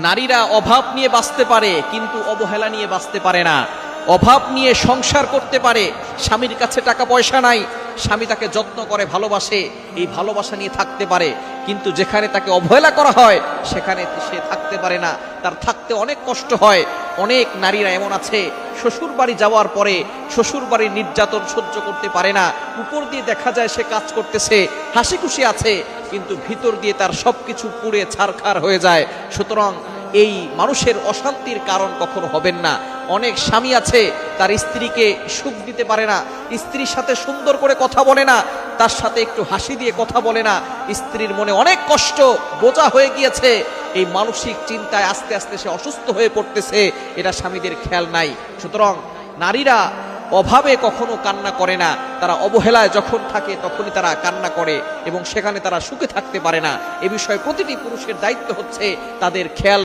নারীরা অভাব নিয়ে বাঁচতে পারে কিন্তু অবহেলা নিয়ে বাঁচতে পারে না। অভাব নিয়ে সংসার করতে পারে, স্বামীর কাছে টাকা পয়সা নাই, স্বামী তাকে যত্ন করে ভালোবাসে, এই ভালোবাসা নিয়ে থাকতে পারে, কিন্তু যেখানে তাকে অবহেলা করা হয় সেখানে সে থাকতে পারে না, তার থাকতে অনেক কষ্ট হয়। অনেক নারীরা এমন আছে শ্বশুর বাড়ি যাওয়ার পরে শ্বশুর বাড়ির নির্যাতন সহ্য করতে পারে না। উপর দিয়ে দেখা যায় সে কাজ করতেছে, হাসি খুশি আছে, কিন্তু ভিতর দিয়ে তার সবকিছু পুড়ে ছারখার হয়ে যায়। সুতরাং এই মানুষের অশান্তির কারণ কখনো হবেন না। অনেক স্বামী আছে তার স্ত্রীকে সুখ দিতে পারে না, স্ত্রীর সাথে সুন্দর করে কথা বলে না, তার সাথে একটু হাসি দিয়ে কথা বলে না, স্ত্রীর মনে অনেক কষ্ট বোঝা হয়ে গিয়েছে, এই মানসিক চিন্তায় আস্তে আস্তে সে অসুস্থ হয়ে পড়তেছে, এটা স্বামীদের খেয়াল নাই। সুতরাং নারীরা অভাবে কখনো কান্না করে না, তারা অবহেলায় যখন থাকে তখনই তারা কান্না করে এবং সেখানে তারা সুখে থাকতে পারে না। এ বিষয়ে প্রতিটি পুরুষের দায়িত্ব হচ্ছে তাদের খেয়াল